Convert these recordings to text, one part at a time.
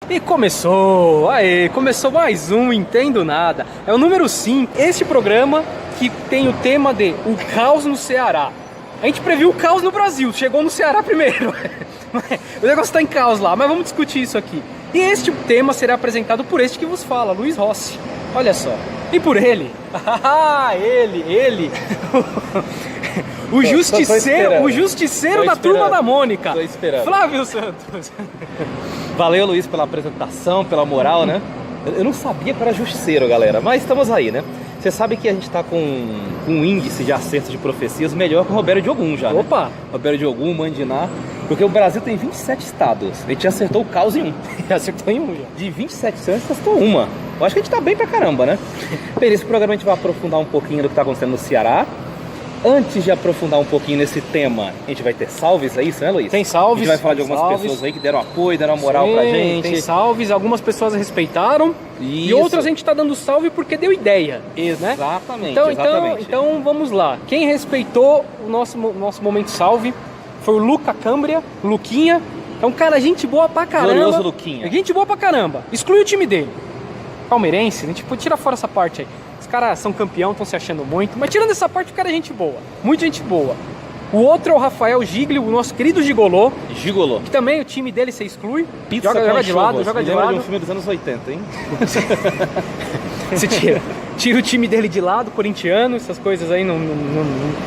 E começou mais um Entendo Nada. É o número 5. Este programa que tem o tema de O Caos no Ceará. A gente previu o caos no Brasil, chegou no Ceará primeiro. O negócio tá em caos lá, mas vamos discutir isso aqui. E este tema será apresentado por este que vos fala, Luiz Rossi. Olha só. E por ele. ele. O justiceiro da Turma da Mônica. Tô esperando. Flávio Santos. Valeu, Luiz, pela apresentação, pela moral, né? Eu não sabia que era justiceiro, galera, mas estamos aí, né? Você sabe que a gente tá com um índice de acertos de profecias melhor que o Roberto Diogun já, né? Opa! Roberto Diogun, Mandiná, porque o Brasil tem 27 estados. A gente acertou o caos em um. Acertou em um já. De 27 estados, acertou uma. Eu acho que a gente tá bem pra caramba, né? Bem, nesse programa a gente vai aprofundar um pouquinho do que tá acontecendo no Ceará. Antes de aprofundar um pouquinho nesse tema, a gente vai ter salves, é isso, né, Luiz? Tem salves. A gente vai falar de algumas pessoas aí que deram apoio, deram moral pra gente. Tem salves, algumas pessoas respeitaram. Isso. E outras a gente tá dando salve porque deu ideia. Né? Exatamente, Então vamos lá. Quem respeitou o nosso momento salve foi o Luca Câmbria, Luquinha. É um cara gente boa pra caramba. Glorioso Luquinha. Gente boa pra caramba. Exclui o time dele. Palmeirense, a gente tira fora essa parte aí. Os caras são campeão, estão se achando muito. Mas tirando essa parte, o cara é gente boa. Muita gente boa. O outro é o Rafael Giglio, o nosso querido Gigolô. Gigolô. Que também o time dele você exclui. Pizza joga de lado, joga de lado. De um filme dos anos 80, hein? Você tira o time dele de lado, corintiano, essas coisas aí. Não.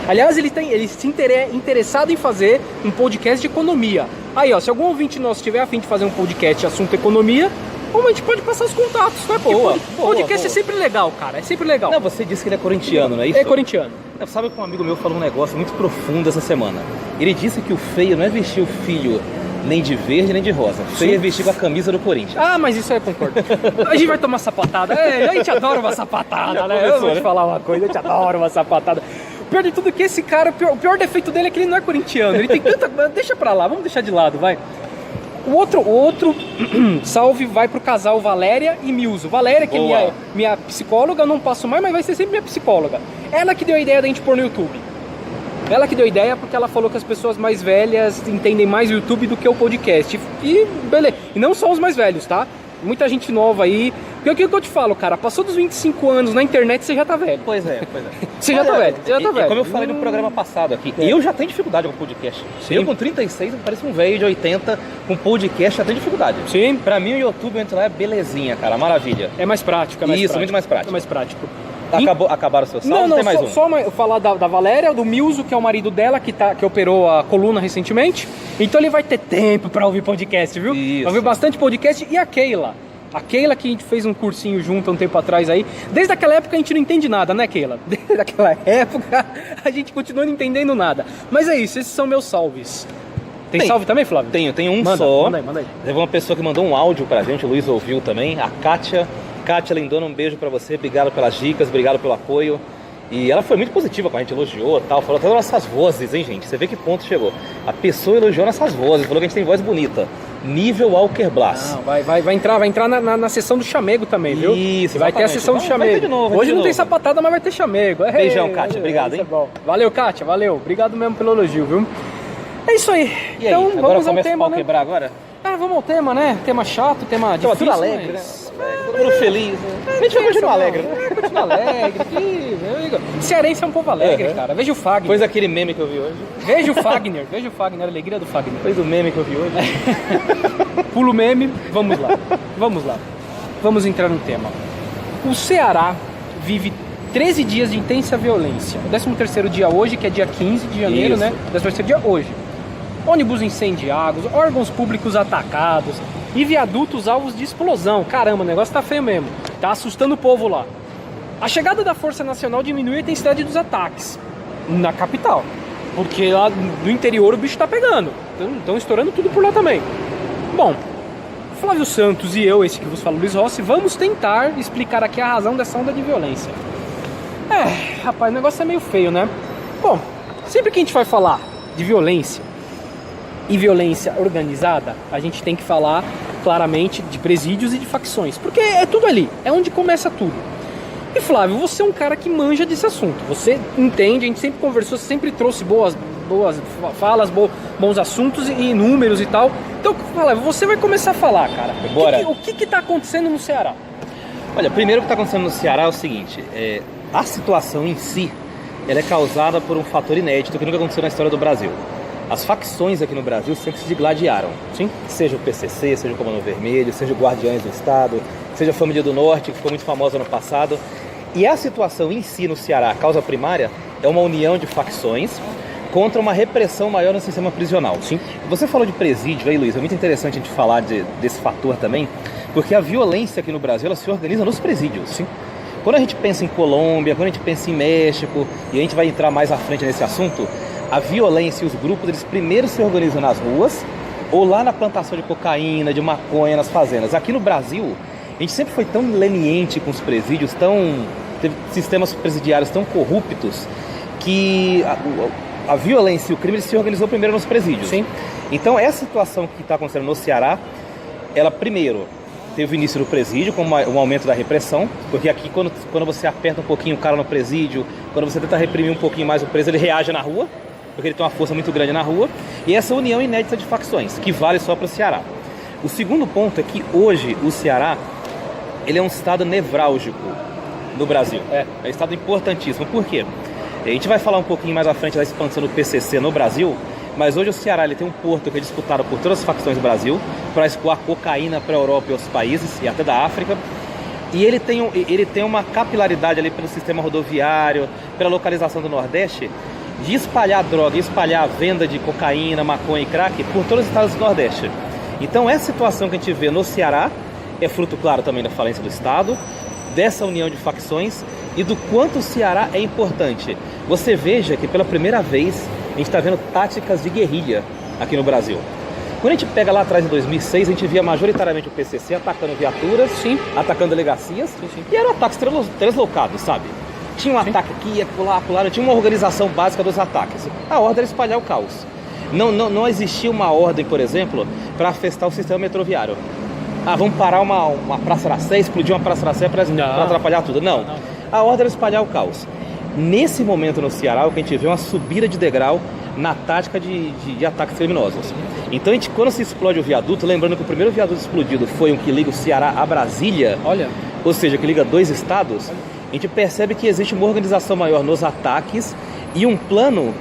Aliás, ele se interessado em fazer um podcast de economia. Aí, ó, se algum ouvinte nosso tiver a fim de fazer um podcast de assunto economia, a gente pode passar os contatos, né? Porque podcast é sempre legal, cara. É sempre legal. Não, você disse que ele é corintiano, não é isso? É corintiano. Sabe que um amigo meu falou um negócio muito profundo essa semana. Ele disse que o feio não é vestir o filho nem de verde nem de rosa. Feio é vestir com a camisa do Corinthians. Ah, mas isso aí eu concordo. A gente vai tomar sapatada. A gente adora uma sapatada, né? Eu vou te falar uma coisa, a gente adora uma sapatada. O pior de tudo é que esse cara, o pior defeito dele é que ele não é corintiano. Ele tem tanta... Deixa pra lá, vamos deixar de lado, vai. O outro salve vai pro casal Valéria e Milzo. Valéria, que é minha psicóloga, eu não passo mais, mas vai ser sempre minha psicóloga. Ela que deu a ideia da gente pôr no YouTube. Ela que deu a ideia porque ela falou que as pessoas mais velhas entendem mais o YouTube do que o podcast. E beleza. E não só os mais velhos, tá? Muita gente nova aí. Porque o que eu te falo, cara, passou dos 25 anos na internet, você já tá velho. Pois é. Você já tá velho. Como eu falei no programa passado aqui, eu já tenho dificuldade com podcast. Sim. Eu com 36, eu pareço um velho de 80, com podcast já tenho dificuldade. Sim. Pra mim o YouTube, eu entro lá, é belezinha, cara, maravilha. É mais prático, muito mais prático. É mais prático. Acabaram os seus salvos? Não, tem mais um. Só falar da Valéria, do Milzo, que é o marido dela, que operou a coluna recentemente. Então ele vai ter tempo pra ouvir podcast, viu? Isso. Vai ouvir bastante podcast. E a Keila. A Keila, que a gente fez um cursinho junto há um tempo atrás aí. Desde aquela época a gente não entende nada, né, Keila? Desde aquela época a gente continua não entendendo nada. Mas é isso, esses são meus salves. Tem salve também, Flávio? Tenho um só. Manda aí. Teve uma pessoa que mandou um áudio pra gente, o Luiz ouviu também, a Kátia. Kátia Lindona, um beijo pra você, obrigado pelas dicas, obrigado pelo apoio. E ela foi muito positiva com a gente, elogiou, tal, falou até das nossas vozes, hein, gente? Você vê que ponto chegou. A pessoa elogiou nossas vozes, falou que a gente tem voz bonita. Nível Walker Blas. Vai entrar na sessão do chamego também, viu? Isso, vai ter a sessão do chamego. Hoje não tem sapatada, mas vai ter chamego. Beijão, Kátia, obrigado, hein? Valeu, Kátia, valeu. Obrigado mesmo pelo elogio, viu? É isso aí. E aí, então vamos ao tema, né? Quebrar agora? Vamos ao tema, né? Tema chato, tema difícil. Tudo alegre, né? Todo mundo feliz, né? A gente vai continuar alegre, né? Continua alegre. Cearense é um povo alegre, cara. Veja o Fagner. Pois aquele meme que eu vi hoje. Veja o Fagner, a alegria do Fagner. Pois o meme que eu vi hoje. Pula o meme, vamos lá. Vamos entrar no tema. O Ceará vive 13 dias de intensa violência. O 13º dia hoje, que é dia 15 de janeiro, né? O 13º dia hoje. Ônibus incendiados, órgãos públicos atacados e viadutos alvos de explosão. Caramba, o negócio tá feio mesmo. Tá assustando o povo lá. A chegada da Força Nacional diminui a intensidade dos ataques na capital. Porque lá no interior o bicho tá pegando. Estão estourando tudo por lá também. Bom, Flávio Santos e eu, esse que vos falo, Luiz Rossi, vamos tentar explicar aqui a razão dessa onda de violência. Rapaz, o negócio é meio feio, né? Bom, sempre que a gente vai falar de violência e violência organizada, a gente tem que falar claramente de presídios e de facções, porque é tudo ali, é onde começa tudo. E Flávio, você é um cara que manja desse assunto, você entende, a gente sempre conversou, você sempre trouxe boas falas, bons assuntos e números e tal. Então, fala, você vai começar a falar, cara. Bora. O que tá acontecendo no Ceará? Olha, primeiro o que está acontecendo no Ceará é o seguinte, a situação em si, ela é causada por um fator inédito que nunca aconteceu na história do Brasil. As facções aqui no Brasil sempre se digladiaram. Sim. Seja o PCC, seja o Comando Vermelho, seja o Guardiões do Estado, seja a Família do Norte, que ficou muito famosa no passado. E a situação em si no Ceará, a causa primária, é uma união de facções contra uma repressão maior no sistema prisional. Sim. Você falou de presídio aí, Luiz, é muito interessante a gente falar desse fator também, porque a violência aqui no Brasil, ela se organiza nos presídios. Sim. Quando a gente pensa em Colômbia, quando a gente pensa em México, e a gente vai entrar mais à frente nesse assunto, a violência e os grupos, eles primeiro se organizam nas ruas ou lá na plantação de cocaína, de maconha, nas fazendas. Aqui no Brasil, a gente sempre foi tão leniente com os presídios, teve sistemas presidiários tão corruptos, que a violência e o crime eles se organizou primeiro nos presídios. Sim. Então essa situação que está acontecendo no Ceará, ela primeiro teve o início do presídio, com um aumento da repressão, porque aqui quando você aperta um pouquinho o cara no presídio, quando você tenta reprimir um pouquinho mais o preso, ele reage na rua, porque ele tem uma força muito grande na rua, e essa união inédita de facções, que vale só para o Ceará. O segundo ponto é que hoje o Ceará, ele é um estado nevrálgico no Brasil. É um estado importantíssimo. Por quê? A gente vai falar um pouquinho mais à frente da expansão do PCC no Brasil, mas hoje o Ceará ele tem um porto que é disputado por todas as facções do Brasil para escoar cocaína para a Europa e outros países, e até da África. E ele tem uma capilaridade ali pelo sistema rodoviário, pela localização do Nordeste, de espalhar droga, espalhar a venda de cocaína, maconha e crack por todos os estados do Nordeste. Então essa situação que a gente vê no Ceará é fruto, claro, também da falência do Estado, dessa união de facções e do quanto o Ceará é importante. Você veja que pela primeira vez a gente está vendo táticas de guerrilha aqui no Brasil. Quando a gente pega lá atrás, em 2006, a gente via majoritariamente o PCC atacando viaturas, sim, atacando delegacias, sim. E eram ataques translocados, sabe? Tinha um ataque aqui, acolá, tinha uma organização básica dos ataques. A ordem era espalhar o caos. Não existia uma ordem, por exemplo, para afetar o sistema metroviário. Vamos parar uma Praça da Sé, explodir uma Praça da Sé para atrapalhar tudo. Não. A ordem era espalhar o caos. Nesse momento no Ceará, o que a gente vê é uma subida de degrau na tática de ataques criminosos. Então, quando se explode o viaduto, lembrando que o primeiro viaduto explodido foi um que liga o Ceará a Brasília, ou seja, que liga dois estados, a gente percebe que existe uma organização maior nos ataques e um plano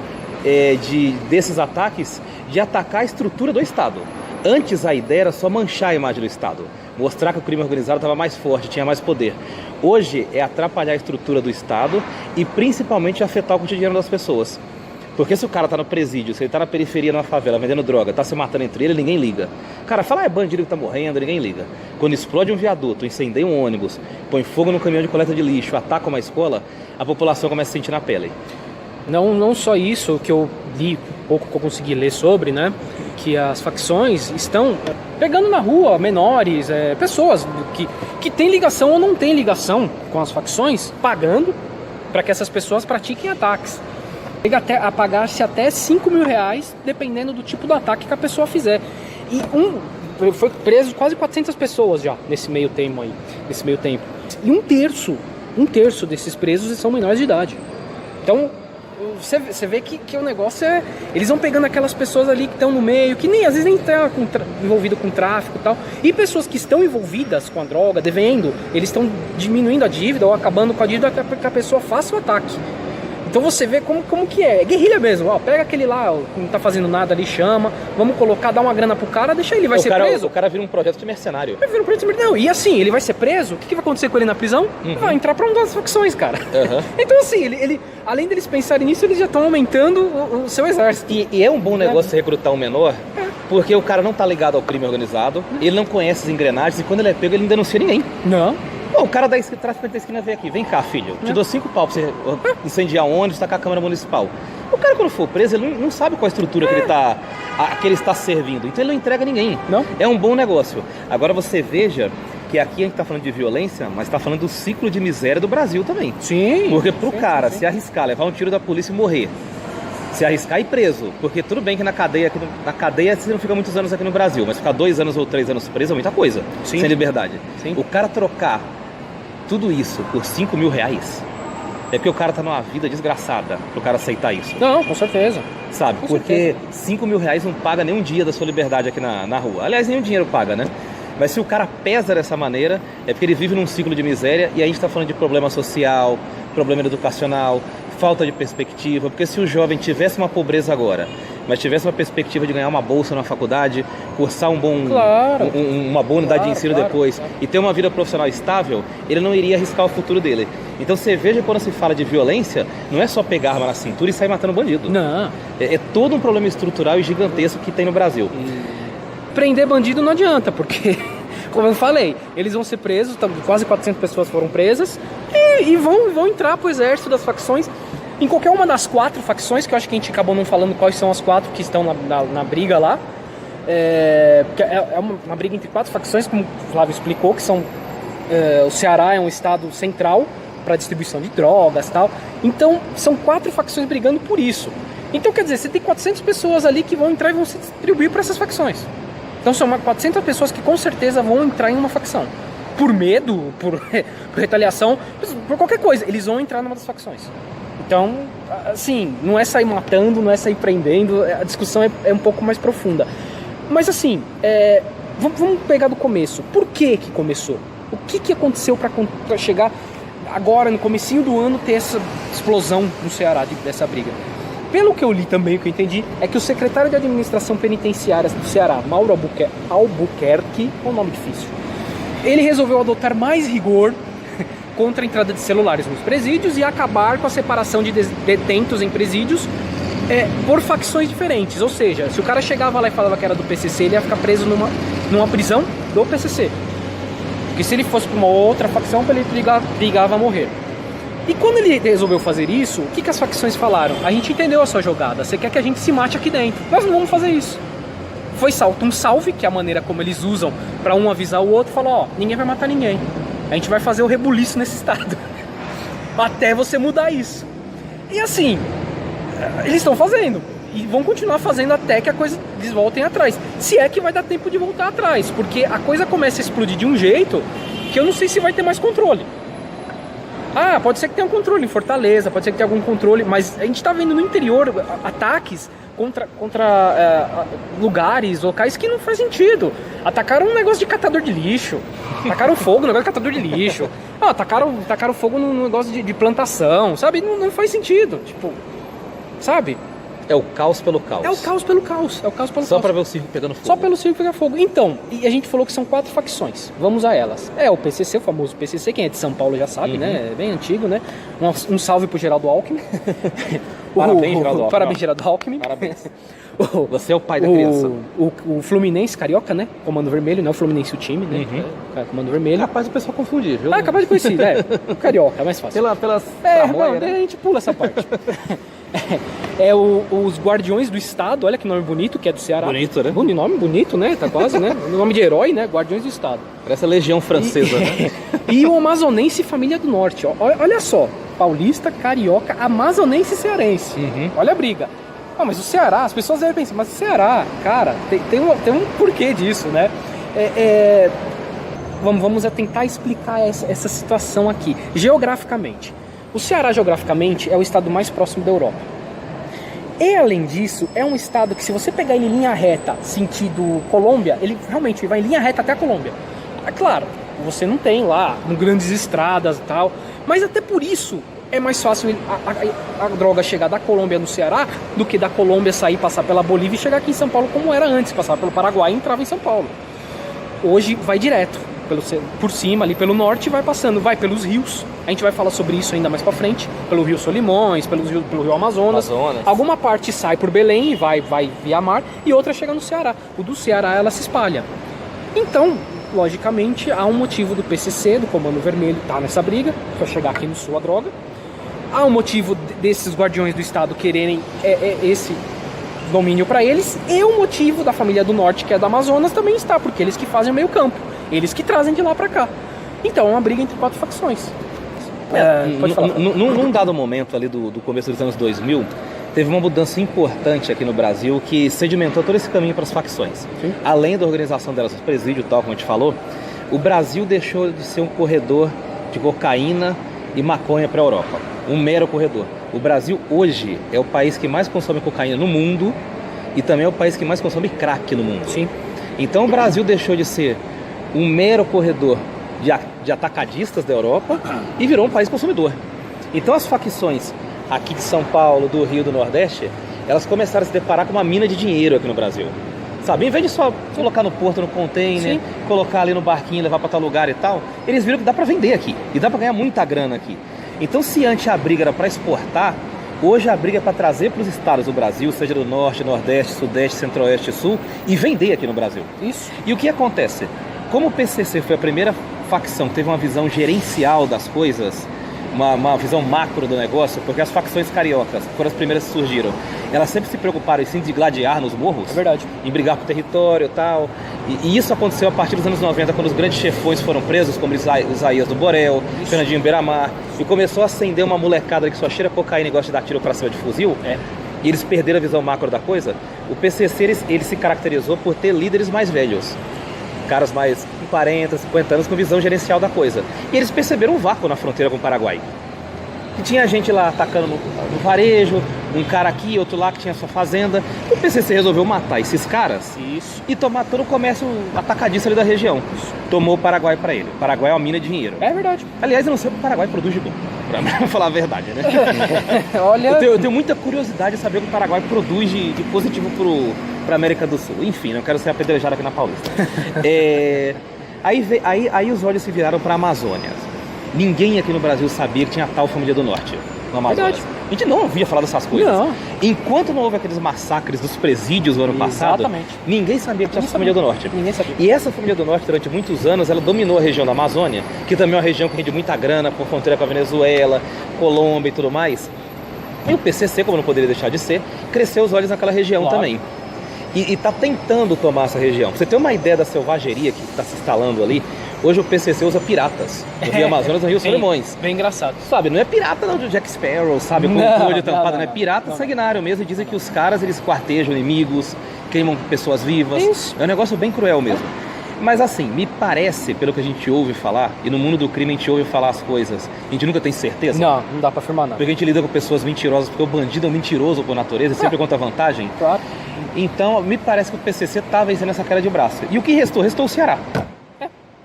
desses ataques de atacar a estrutura do Estado. Antes a ideia era só manchar a imagem do Estado, mostrar que o crime organizado estava mais forte, tinha mais poder. Hoje é atrapalhar a estrutura do Estado e principalmente afetar o cotidiano das pessoas. Porque se o cara tá no presídio, se ele tá na periferia, numa favela, vendendo droga, tá se matando entre ele, ninguém liga. O cara fala, é bandido que tá morrendo, ninguém liga. Quando explode um viaduto, incendeia um ônibus, põe fogo no caminhão de coleta de lixo, ataca uma escola, a população começa a sentir na pele. Não só isso, que eu li, pouco que eu consegui ler sobre, né? Que as facções estão pegando na rua menores, pessoas que têm ligação ou não têm ligação com as facções, pagando para que essas pessoas pratiquem ataques. Chega a pagar-se até 5 mil reais, dependendo do tipo do ataque que a pessoa fizer. E foi preso quase 400 pessoas já nesse meio tempo. E um terço desses presos são menores de idade. Então, você vê que o negócio é... Eles vão pegando aquelas pessoas ali que estão no meio, que às vezes nem estão envolvidas com tráfico e tal. E pessoas que estão envolvidas com a droga, devendo, eles estão diminuindo a dívida ou acabando com a dívida para que a pessoa faça o ataque. Então você vê como que é guerrilha mesmo. Pega aquele lá, que não tá fazendo nada ali, chama, vamos colocar, dá uma grana pro cara, deixa ele, vai ser preso. O cara vira um projeto de mercenário. Vai virar um projeto de mercenário. Não, e assim, ele vai ser preso, o que vai acontecer com ele na prisão? Vai entrar pra uma das facções, cara. Então assim, ele além deles pensarem nisso, eles já estão aumentando o seu exército. E é um bom negócio recrutar um menor, porque o cara não tá ligado ao crime organizado, ele não conhece as engrenagens, e quando ele é pego, ele não denuncia ninguém. Não. O cara da traficante da esquina vem aqui, vem cá, filho, te dou 5 pau pra você incendiar um ônibus, tacar a Câmara Municipal. O cara, quando for preso, ele não sabe qual a estrutura que ele está servindo, então ele não entrega ninguém. Não. É um bom negócio. Agora você veja que aqui a gente tá falando de violência, mas tá falando do ciclo de miséria do Brasil também. Sim. Porque pro cara se arriscar, levar um tiro da polícia e morrer, se arriscar e ir preso, porque tudo bem que na cadeia você não fica muitos anos aqui no Brasil, mas ficar 2 anos ou 3 anos preso é muita coisa, sem liberdade. Sim. O cara trocar tudo isso por 5 mil reais, é porque o cara tá numa vida desgraçada pro cara aceitar isso. Não, com certeza. Sabe? Com Porque certeza. 5 mil reais não paga nem um dia da sua liberdade aqui na rua. Aliás, nem o dinheiro paga, né? Mas se o cara pesa dessa maneira, é porque ele vive num ciclo de miséria, e a gente tá falando de problema social, problema educacional, falta de perspectiva. Porque se o jovem tivesse uma pobreza agora, mas tivesse uma perspectiva de ganhar uma bolsa na faculdade, cursar uma boa unidade de ensino depois e ter uma vida profissional estável, ele não iria arriscar o futuro dele. Então você veja, quando se fala de violência, não é só pegar arma na cintura e sair matando bandido. Não. É todo um problema estrutural e gigantesco que tem no Brasil. Prender bandido não adianta, porque, como eu falei, eles vão ser presos, quase 400 pessoas foram presas, e vão entrar pro exército das facções. Em qualquer uma das 4 facções, que eu acho que a gente acabou não falando quais são as 4 que estão na briga lá. É uma briga entre 4 facções, como o Flávio explicou, que são... o Ceará é um estado central para distribuição de drogas e tal. Então, são 4 facções brigando por isso. Então, quer dizer, você tem 400 pessoas ali que vão entrar e vão se distribuir para essas facções. Então, são 400 pessoas que com certeza vão entrar em uma facção. Por medo, por retaliação, por qualquer coisa, eles vão entrar numa das facções. Então, assim, não é sair matando, não é sair prendendo, a discussão é um pouco mais profunda. Mas assim, vamos pegar do começo. Por que começou? O que aconteceu para chegar agora, no comecinho do ano, ter essa explosão no Ceará, dessa briga? Pelo que eu li também, o que eu entendi, é que o secretário de Administração Penitenciária do Ceará, Mauro Albuquerque, é um nome difícil, ele resolveu adotar mais rigor contra a entrada de celulares nos presídios e acabar com a separação de detentos em presídios por facções diferentes. Ou seja, se o cara chegava lá e falava que era do PCC, ele ia ficar preso numa prisão do PCC. Porque se ele fosse para uma outra facção, ele brigava a morrer. E quando ele resolveu fazer isso, o que as facções falaram? A gente entendeu a sua jogada, você quer que a gente se mate aqui dentro. Nós não vamos fazer isso. Foi um salve, que é a maneira como eles usam para um avisar o outro, falar, ó, ninguém vai matar ninguém. A gente vai fazer o rebuliço nesse estado. Até você mudar isso. E assim, eles estão fazendo. E vão continuar fazendo até que eles voltem atrás. Se é que vai dar tempo de voltar atrás. Porque a coisa começa a explodir de um jeito que eu não sei se vai ter mais controle. Ah, pode ser que tenha um controle em Fortaleza, pode ser que tenha algum controle. Mas a gente está vendo no interior ataques contra lugares, locais que não faz sentido. Atacaram um negócio de catador de lixo. Tacaram fogo no negócio de catador de lixo. Tacaram fogo num negócio de plantação, sabe? Não faz sentido, tipo, sabe? É o caos pelo caos. É o caos pelo caos. Só pra ver o circo pegando fogo. Só pelo circo pegar fogo. Então, e a gente falou que são 4 facções. Vamos a elas. É o PCC, o famoso PCC. Quem é de São Paulo já sabe, né? É bem antigo, né? Um salve pro Geraldo Alckmin. Parabéns, Geraldo Alckmin. Parabéns, Geraldo Alckmin. Parabéns. Você é o pai da criança. O Fluminense Carioca, né? Comando Vermelho, não é o Fluminense o time, né? Comando Vermelho. Capaz do pessoal confundir, viu? Capaz de conhecer, o Carioca, é mais fácil. Pelas não, né? A gente pula essa parte. Os Guardiões do Estado, olha que nome bonito, que é do Ceará. Bonito, né? Nome bonito, né? Tá quase, né? Nome de herói, né? Guardiões do Estado. Parece a Legião Francesa, né? E o Amazonense Família do Norte, ó. Olha só, paulista, carioca, amazonense e cearense. Olha a briga. Mas o Ceará, as pessoas devem pensar, mas o Ceará, cara, tem um porquê disso, né? Vamos tentar explicar essa situação aqui. Geograficamente, o Ceará, geograficamente, é o estado mais próximo da Europa. E, além disso, é um estado que, se você pegar ele em linha reta, sentido Colômbia, ele realmente vai em linha reta até a Colômbia. É claro, você não tem lá grandes estradas e tal, mas até por isso é mais fácil a droga chegar da Colômbia no Ceará do que da Colômbia sair, passar pela Bolívia e chegar aqui em São Paulo, como era antes, passava pelo Paraguai e entrava em São Paulo. Hoje vai direto, por cima, ali pelo norte, vai passando, vai pelos rios. A gente vai falar sobre isso ainda mais pra frente, pelo Rio Solimões, pelo Rio Amazonas. Alguma parte sai por Belém e vai via mar, e outra chega no Ceará. O do Ceará, ela se espalha. Então, logicamente, há um motivo do PCC, do Comando Vermelho, tá nessa briga, pra chegar aqui no sul a droga. Há um motivo desses guardiões do Estado quererem esse domínio para eles, e o motivo da família do Norte, que é do Amazonas, também está, porque eles que fazem o meio campo, eles que trazem de lá para cá. Então é uma briga entre 4 facções. Pode falar. Num dado momento ali do começo dos anos 2000, teve uma mudança importante aqui no Brasil que sedimentou todo esse caminho para as facções. Sim. Além da organização delas, os presídios e tal, como a gente falou, o Brasil deixou de ser um corredor de cocaína, e maconha para a Europa. Um mero corredor. O Brasil hoje é o país que mais consome cocaína no mundo e também é o país que mais consome crack no mundo. Sim. Então o Brasil deixou de ser um mero corredor de atacadistas da Europa e virou um país consumidor. Então as facções aqui de São Paulo, do Rio, do Nordeste, elas começaram a se deparar com uma mina de dinheiro aqui no Brasil. Sabe, em vez de só colocar no porto, no container, sim, colocar ali no barquinho, levar para tal lugar e tal, eles viram que dá para vender aqui e dá para ganhar muita grana aqui. Então se antes a briga era para exportar, hoje a briga é para trazer para os estados do Brasil, seja do Norte, Nordeste, Sudeste, Centro-Oeste e Sul, e vender aqui no Brasil. Isso. E o que acontece? Como o PCC foi a primeira facção que teve uma visão gerencial das coisas, uma visão macro do negócio, porque as facções cariocas, que foram as primeiras que surgiram, elas sempre se preocuparam sim de gladiar nos morros, é verdade, em brigar por território e tal, e isso aconteceu a partir dos anos 90, quando os grandes chefões foram presos, como Isaías do Borel, Fernandinho Beiramar, e começou a acender uma molecada que só cheira cocaína e gosta de dar tiro pra cima de fuzil, e eles perderam a visão macro da coisa. O PCC ele se caracterizou por ter líderes mais velhos, caras mais com 40, 50 anos, com visão gerencial da coisa. E eles perceberam um vácuo na fronteira com o Paraguai. E tinha gente lá atacando no varejo, um cara aqui, outro lá que tinha sua fazenda. O PCC resolveu matar esses caras e tomar todo o comércio atacadista ali da região. Tomou o Paraguai para ele. O Paraguai é uma mina de dinheiro. É verdade. Aliás, eu não sei o que o Paraguai produz de bom, pra falar a verdade, né? Olha... eu tenho muita curiosidade de saber o que o Paraguai produz de positivo pra América do Sul. Enfim, não quero ser apedrejado aqui na Paulista. Aí os olhos se viraram para a Amazônia. Ninguém aqui no Brasil sabia que tinha tal família do Norte no Amazonas. Verdade. A gente não ouvia falar dessas coisas. Não. Enquanto não houve aqueles massacres dos presídios no ano passado, ninguém sabia que tinha essa família do Norte. Ninguém sabia. E essa família do Norte, durante muitos anos, ela dominou a região da Amazônia, que também é uma região que rende muita grana por fronteira com a Venezuela, Colômbia e tudo mais. E o PCC, como não poderia deixar de ser, cresceu os olhos naquela região também. E está tentando tomar essa região. Pra você ter uma ideia da selvageria que está se instalando ali, hoje o PCC usa piratas no Rio Amazonas, no Rio Solimões. Bem engraçado. Sabe, não é pirata não, de Jack Sparrow, sabe, com o olho tampado, não é pirata sanguinário mesmo. E dizem que os caras, eles quartejam inimigos, queimam pessoas vivas. Isso. É um negócio bem cruel mesmo. Mas assim, me parece, pelo que a gente ouve falar, e no mundo do crime a gente ouve falar as coisas, a gente nunca tem certeza. Não dá pra afirmar nada. Porque a gente lida com pessoas mentirosas, porque o bandido é um mentiroso por natureza, sempre conta vantagem. Claro. Então, me parece que o PCC tá vencendo essa queda de braço. E o que restou? Restou o Ceará.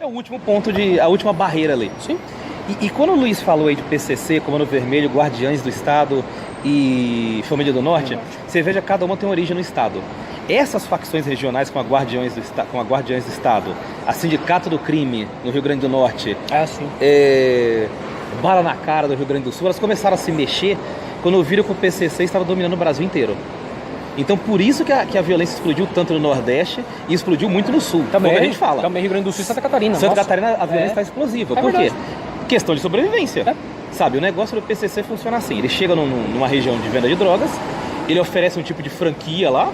É o último ponto, a última barreira ali. Sim. E quando o Luiz falou aí de PCC, Comando Vermelho, Guardiães do Estado e Família do Norte, você veja, cada uma tem origem no Estado. Essas facções regionais com a Guardiães do Estado, a Sindicato do Crime no Rio Grande do Norte, Bala na Cara do Rio Grande do Sul, elas começaram a se mexer quando viram que o PCC estava dominando o Brasil inteiro. Então por isso que a violência explodiu tanto no Nordeste e explodiu muito no Sul, também, como a gente fala. Também Rio Grande do Sul e Santa Catarina. Santa Catarina a violência está explosiva. Por quê? Questão de sobrevivência. Sabe, o negócio do PCC funciona assim, ele chega numa região de venda de drogas, ele oferece um tipo de franquia lá,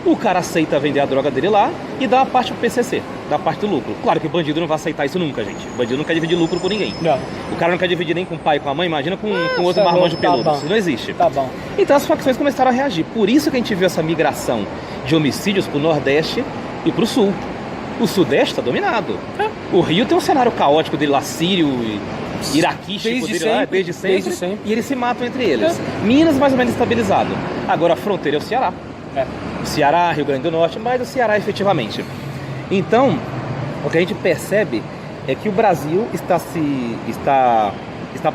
o cara aceita vender a droga dele lá e dá a parte pro PCC, dá a parte do lucro. Claro que o bandido não vai aceitar isso nunca, gente. O bandido não quer dividir lucro com ninguém. Não. O cara não quer dividir nem com o pai e com a mãe, imagina com outro marmanjo peludo. Isso não existe. Tá bom. Então as facções começaram a reagir. Por isso que a gente viu essa migração de homicídios pro Nordeste e pro Sul. O Sudeste tá dominado. O Rio tem um cenário caótico dele lá, sírio e iraquístico desde sempre. E eles se matam entre eles. Minas mais ou menos estabilizado. Agora a fronteira é o Ceará. Ceará, Rio Grande do Norte, mas o Ceará efetivamente. Então, o que a gente percebe é que o Brasil está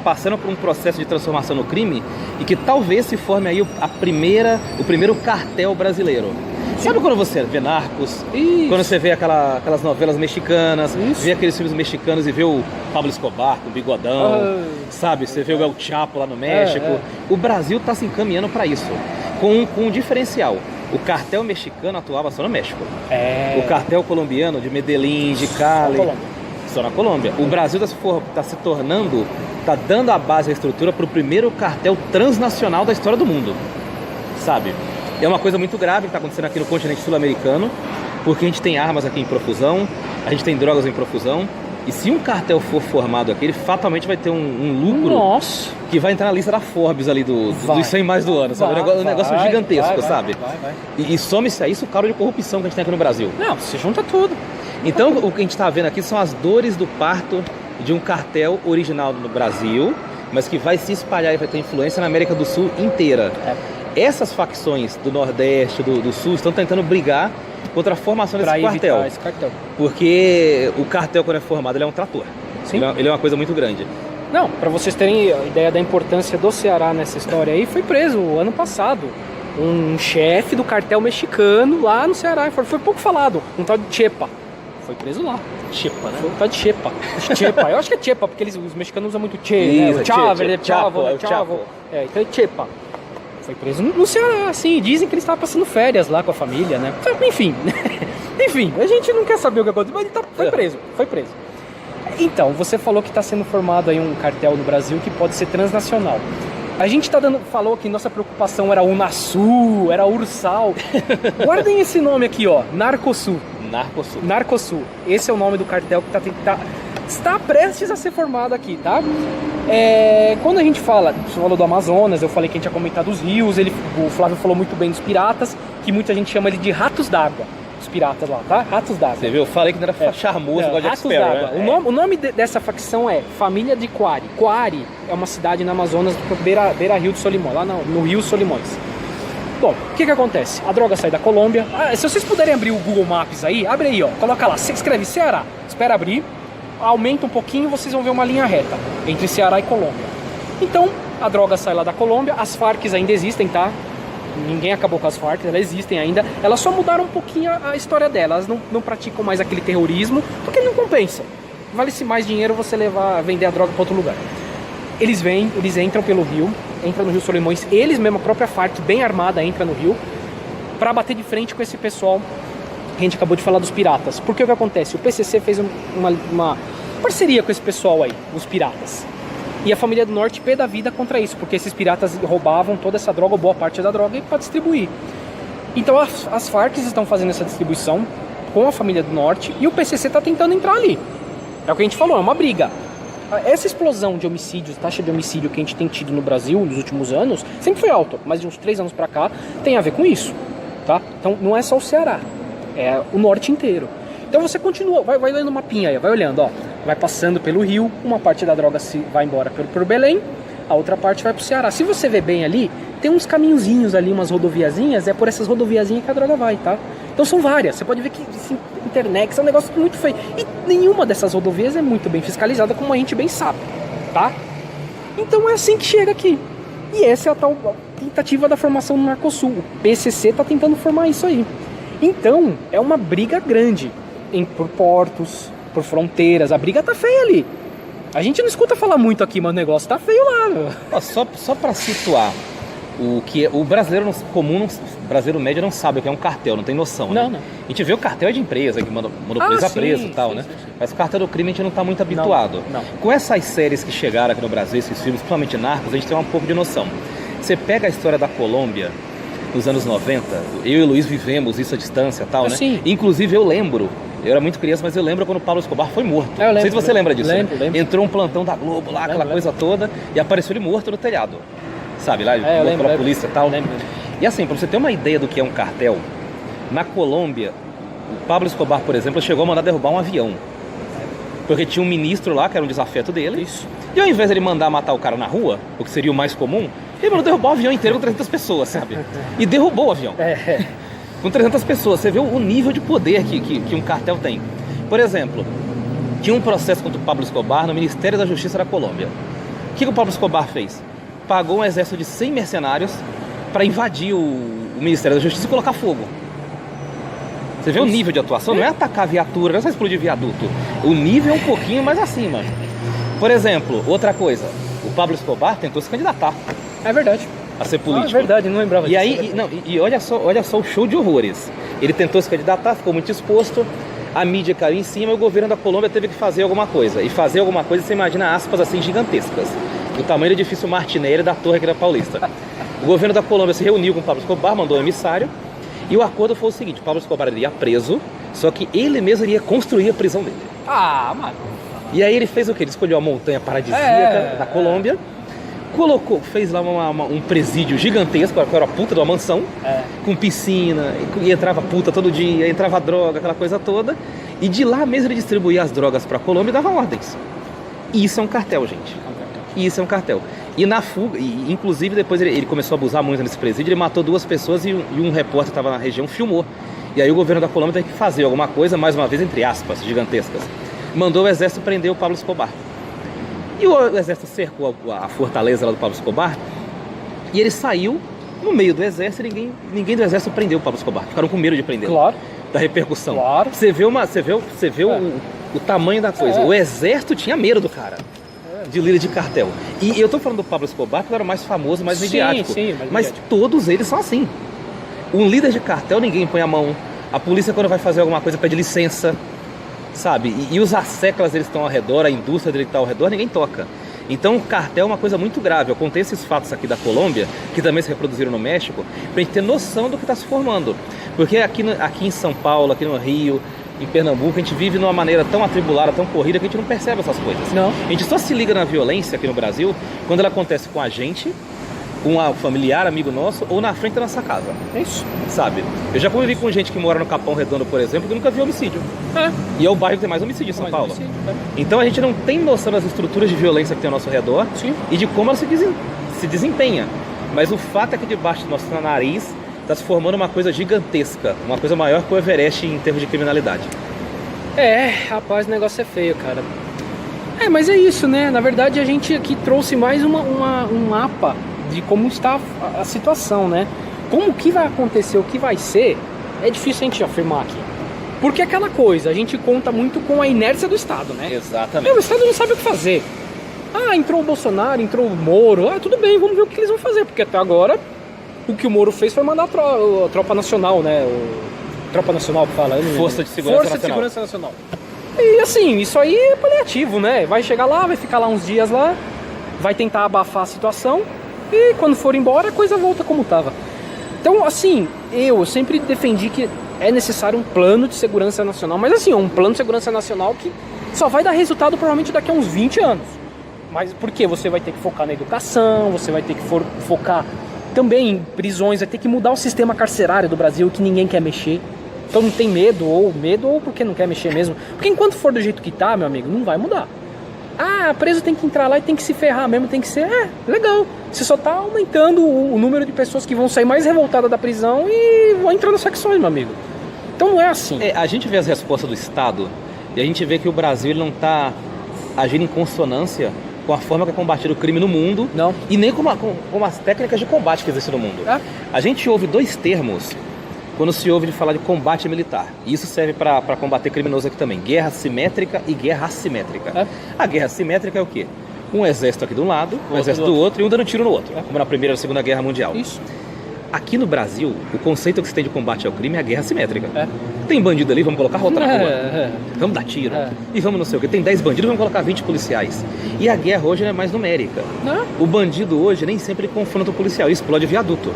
passando por um processo de transformação no crime e que talvez se forme aí o primeiro cartel brasileiro. Sabe quando você vê Narcos, quando você vê aquelas novelas mexicanas, vê aqueles filmes mexicanos e vê o Pablo Escobar com o bigodão, sabe? Você vê o El Chapo lá no México. O Brasil está se encaminhando para isso, com um diferencial. O cartel mexicano atuava só no México. O cartel colombiano de Medellín, de Cali, só na Colômbia. O Brasil está se tornando, está dando a base, a estrutura para o primeiro cartel transnacional da história do mundo, sabe? É uma coisa muito grave que está acontecendo aqui no continente sul-americano, porque a gente tem armas aqui em profusão, a gente tem drogas em profusão, e se um cartel for formado aqui, ele fatalmente vai ter um lucro que vai entrar na lista da Forbes ali dos 100 mais do ano, sabe? Um negócio gigantesco, sabe? E some-se a isso o caro de corrupção que a gente tem aqui no Brasil. Não, se junta tudo. Então o que a gente está vendo aqui são as dores do parto de um cartel original no Brasil, mas que vai se espalhar e vai ter influência na América do Sul inteira. Essas facções do Nordeste, do Sul, estão tentando brigar contra a formação desse cartel. Esse cartel. Porque o cartel, quando é formado, ele é um trator. Sim. Ele é uma coisa muito grande. Não, para vocês terem a ideia da importância do Ceará nessa história aí, foi preso ano passado um chefe do cartel mexicano lá no Ceará. Foi pouco falado, um tal de Chepa. Foi preso lá. Chepa, né? Foi um tal de Chepa. Chepa. Eu acho que é Chepa, porque os mexicanos usam muito Che, Isso, né? O Chavo. Então é Chepa. Foi preso no Ceará, assim. Dizem que ele estava passando férias lá com a família, né? Enfim. Enfim, a gente não quer saber o que aconteceu, mas ele foi preso. Então, você falou que está sendo formado aí um cartel no Brasil que pode ser transnacional. A gente falou que nossa preocupação era Unasul, era Ursal. Guardem esse nome aqui, ó, Narcosul. Narcosul. Esse é o nome do cartel que está prestes a ser formado aqui, tá? Quando a gente você falou do Amazonas, eu falei que a gente ia comentar dos rios, o Flávio falou muito bem dos piratas, que muita gente chama ele de ratos d'água. Os piratas lá, tá? Ratos d'água. Você viu? Eu falei que não era charmoso, igual Jack Sparrow, né? O nome dessa facção é Família de Coari. Coari é uma cidade na Amazonas, beira-rio de Solimões, lá no Rio Solimões. Bom, o que acontece? A droga sai da Colômbia. Se vocês puderem abrir o Google Maps aí, abre aí, ó. Coloca lá, escreve Ceará. Espera abrir, aumenta um pouquinho, vocês vão ver uma linha reta entre Ceará e Colômbia. Então, a droga sai lá da Colômbia, as Farc ainda existem, tá? Ninguém acabou com as Farc, elas existem ainda. Elas só mudaram um pouquinho a história delas. Elas não praticam mais aquele terrorismo, porque não compensa. Vale-se mais dinheiro você vender a droga para outro lugar. Eles entram pelo rio, entram no Rio Solimões. Eles mesmo, a própria Farc, bem armada, entra no rio para bater de frente com esse pessoal que a gente acabou de falar dos piratas. Porque o que acontece? O PCC fez uma parceria com esse pessoal aí, os piratas. E a família do Norte pé da vida contra isso, porque esses piratas roubavam toda essa droga, ou boa parte da droga, para distribuir. Então as Farc estão fazendo essa distribuição com a família do Norte e o PCC está tentando entrar ali. É o que a gente falou, é uma briga. Essa explosão de homicídios, taxa de homicídio que a gente tem tido no Brasil nos últimos anos, sempre foi alta, mas de uns 3 anos para cá tem a ver com isso, tá? Então não é só o Ceará, é o Norte inteiro. Então você continua, vai olhando o mapinha aí, vai olhando, ó. Vai passando pelo rio, uma parte da droga vai embora por Belém, a outra parte vai pro Ceará. Se você ver bem ali, tem uns caminhozinhos ali, umas rodoviazinhas, é por essas rodoviazinhas que a droga vai, tá? Então são várias, você pode ver que internet é um negócio muito feio. E nenhuma dessas rodovias é muito bem fiscalizada, como a gente bem sabe, tá? Então é assim que chega aqui. E essa é a tal tentativa da formação do Narcosul. O PCC tá tentando formar isso aí. Então, é uma briga grande por portos, por fronteiras. A briga tá feia ali. A gente não escuta falar muito aqui, mas o negócio tá feio lá, meu. Só para situar, o brasileiro comum, o brasileiro médio não sabe o que é um cartel, não tem noção, né? Não. A gente vê o cartel de empresa que monopoliza preso e tal, né? Sim. Mas o cartel do crime a gente não tá muito habituado. Não. Com essas séries que chegaram aqui no Brasil, esses filmes, principalmente Narcos, a gente tem um pouco de noção. Você pega a história da Colômbia nos anos 90, eu e o Luiz vivemos isso à distância e tal, né? Sim. Inclusive eu lembro, eu era muito criança, mas eu lembro quando o Pablo Escobar foi morto. Não sei se você lembra disso. Lembro. Entrou um plantão da Globo lá, aquela coisa toda, e apareceu ele morto no telhado. Sabe, lá, morto pela polícia e tal. Lembro. E assim, pra você ter uma ideia do que é um cartel, na Colômbia, o Pablo Escobar, por exemplo, chegou a mandar derrubar um avião. Porque tinha um ministro lá, que era um desafeto dele. Isso. E ao invés de ele mandar matar o cara na rua, o que seria o mais comum, ele mandou derrubar o avião inteiro com 300 pessoas, sabe? E derrubou o avião. Com 300 pessoas. Você vê o nível de poder que um cartel tem. Por exemplo, tinha um processo contra o Pablo Escobar no Ministério da Justiça da Colômbia. O que o Pablo Escobar fez? Pagou um exército de 100 mercenários para invadir o Ministério da Justiça e colocar fogo. Você vê o nível de atuação? Não é atacar viatura, não é só explodir viaduto. O nível é um pouquinho mais acima. Por exemplo, outra coisa. O Pablo Escobar tentou se candidatar. É verdade. A ser político. É verdade, não lembrava disso. E olha só o show de horrores. Ele tentou se candidatar, ficou muito exposto, a mídia caiu em cima e o governo da Colômbia teve que fazer alguma coisa. E fazer alguma coisa, você imagina aspas assim gigantescas. Do tamanho do edifício Martinelli da Torre aqui da Paulista. O governo da Colômbia se reuniu com o Pablo Escobar, mandou um emissário. E o acordo foi o seguinte: o Pablo Escobar iria preso, só que ele mesmo iria construir a prisão dele. Mano. E aí ele fez o quê? Ele escolheu a montanha paradisíaca da Colômbia, fez lá um presídio gigantesco, que era a puta de uma mansão, com piscina, e entrava puta todo dia, entrava droga, aquela coisa toda. E de lá mesmo ele distribuía as drogas pra Colômbia e dava ordens. E isso é um cartel, gente. E isso é um cartel. E na fuga, inclusive depois ele começou a abusar muito nesse presídio, ele matou 2 pessoas e um repórter que estava na região filmou. E aí o governo da Colômbia teve que fazer alguma coisa, mais uma vez, entre aspas, gigantescas. Mandou o exército prender o Pablo Escobar. E o exército cercou a fortaleza lá do Pablo Escobar. E ele saiu no meio do exército e ninguém do exército prendeu o Pablo Escobar. Ficaram com medo de prender. Claro. Da repercussão. Claro. Você vê o tamanho da coisa. O exército tinha medo do cara. De líder de cartel. E eu tô falando do Pablo Escobar porque ele era o mais famoso, mais midiático. Sim, mas todos eles são assim. Um líder de cartel, ninguém põe a mão. A polícia, quando vai fazer alguma coisa, pede licença. Sabe? E os asseclas, eles estão ao redor, a indústria dele está ao redor, ninguém toca. Então o cartel é uma coisa muito grave. Eu contei esses fatos aqui da Colômbia, que também se reproduziram no México, pra gente ter noção do que está se formando. Porque aqui em São Paulo, aqui no Rio, em Pernambuco, a gente vive de uma maneira tão atribulada, tão corrida, que a gente não percebe essas coisas. Não. A gente só se liga na violência aqui no Brasil quando ela acontece com a gente, com um familiar, amigo nosso, ou na frente da nossa casa. É isso. Sabe? Eu já convivi com gente que mora no Capão Redondo, por exemplo, que nunca viu homicídio. E é o bairro que tem mais homicídio em São Paulo. Então a gente não tem noção das estruturas de violência que tem ao nosso redor. Sim. E de como ela se desempenha. Mas o fato é que debaixo do nosso nariz está se formando uma coisa gigantesca, uma coisa maior que o Everest em termos de criminalidade. Rapaz, o negócio é feio, cara. Mas é isso, né? Na verdade, a gente aqui trouxe mais um mapa de como está a situação, né? Como que vai acontecer, o que vai ser, é difícil a gente afirmar aqui. Porque é aquela coisa, a gente conta muito com a inércia do Estado, né? Exatamente. O Estado não sabe o que fazer. Entrou o Bolsonaro, entrou o Moro, tudo bem, vamos ver o que eles vão fazer. Porque até agora, o que o Moro fez foi mandar a tropa nacional, né? Tropa Nacional que fala. Força de Segurança Nacional. E assim, isso aí é paliativo, né? Vai chegar lá, vai ficar lá uns dias lá, vai tentar abafar a situação e quando for embora a coisa volta como estava. Então, assim, eu sempre defendi que é necessário um plano de segurança nacional, mas assim, um plano de segurança nacional que só vai dar resultado provavelmente daqui a uns 20 anos. Mas por quê? Você vai ter que focar na educação, você vai ter que focar também em prisões, vai ter que mudar o sistema carcerário do Brasil, que ninguém quer mexer. Então não tem medo ou porque não quer mexer mesmo. Porque enquanto for do jeito que tá, meu amigo, não vai mudar. Preso tem que entrar lá e tem que se ferrar mesmo, tem que ser, legal. Você só tá aumentando o número de pessoas que vão sair mais revoltadas da prisão e vão entrar nas facções, meu amigo. Então não é assim. A gente vê as respostas do Estado e a gente vê que o Brasil ele não tá agindo em consonância com a forma que é combatido o crime no mundo. Não. E nem com as técnicas de combate que existem no mundo. A gente ouve 2 termos quando se ouve de falar de combate militar. E isso serve para combater criminosos aqui também. Guerra simétrica e guerra assimétrica. A guerra simétrica é o quê? Um exército aqui de um lado, um exército do outro e um dando tiro no outro. Como na Primeira e Segunda Guerra Mundial. Isso. Aqui no Brasil, o conceito que se tem de combate ao crime é a guerra simétrica. Tem bandido ali, vamos colocar rota na rua. Vamos dar tiro. E vamos não sei o quê. Tem 10 bandidos, vamos colocar 20 policiais. E a guerra hoje é mais numérica. O bandido hoje nem sempre confronta o policial, explode viaduto.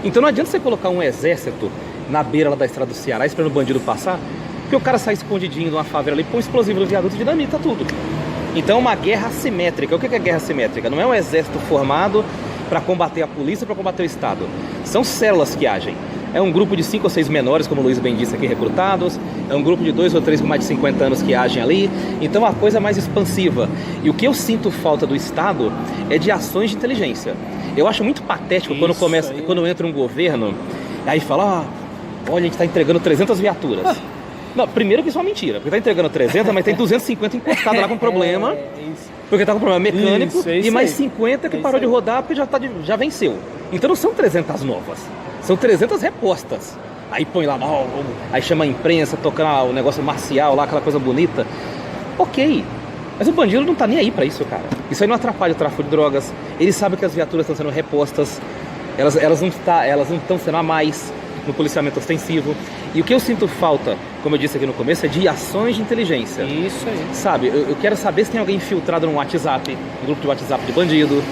Então não adianta você colocar um exército na beira lá da estrada do Ceará esperando o bandido passar, porque o cara sai escondidinho de uma favela ali, põe um explosivo no viaduto e dinamita tudo. Então é uma guerra assimétrica. O que é guerra assimétrica? Não é um exército formado para combater a polícia, para combater o Estado. São células que agem. É um grupo de 5 ou 6 menores, como o Luiz bem disse aqui, recrutados. É um grupo de 2 ou 3 com mais de 50 anos que agem ali. Então é uma coisa mais expansiva. E o que eu sinto falta do Estado é de ações de inteligência. Eu acho muito patético quando entra um governo, aí fala, olha, a gente está entregando 300 viaturas. Não, primeiro que isso é uma mentira, porque está entregando 300, mas tem 250 encostadas lá com problema, porque está com problema mecânico, e mais 50 que parou de rodar porque já venceu. Então não são 300 novas, são 300 repostas. Aí põe lá, aí chama a imprensa, toca o negócio marcial lá, aquela coisa bonita. Ok, mas o bandido não tá nem aí pra isso, cara. Isso aí não atrapalha o tráfico de drogas. Ele sabe que as viaturas estão sendo repostas, elas não estão sendo a mais no policiamento ostensivo. E o que eu sinto falta, como eu disse aqui no começo, é de ações de inteligência. Isso aí. Sabe, eu quero saber se tem alguém infiltrado no WhatsApp, no grupo de WhatsApp de bandido,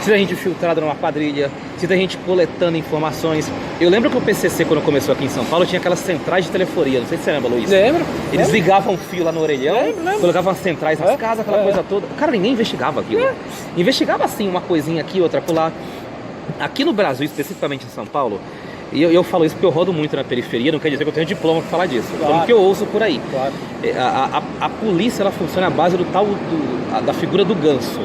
se tem gente infiltrada numa quadrilha, se tem gente coletando informações. Eu lembro que o PCC, quando começou aqui em São Paulo, tinha aquelas centrais de telefonia, não sei se você lembra, Luiz. Lembro. Eles ligavam um fio lá no orelhão, lembro. colocavam as centrais nas casas, aquela coisa toda. O cara nem investigava aquilo. Investigava assim, uma coisinha aqui, outra acolá. Aqui no Brasil, especificamente em São Paulo, e eu falo isso porque eu rodo muito na periferia, não quer dizer que eu tenho diploma para falar disso. Claro. Como que eu ouço por aí. Claro. A polícia, ela funciona à base da figura do ganso.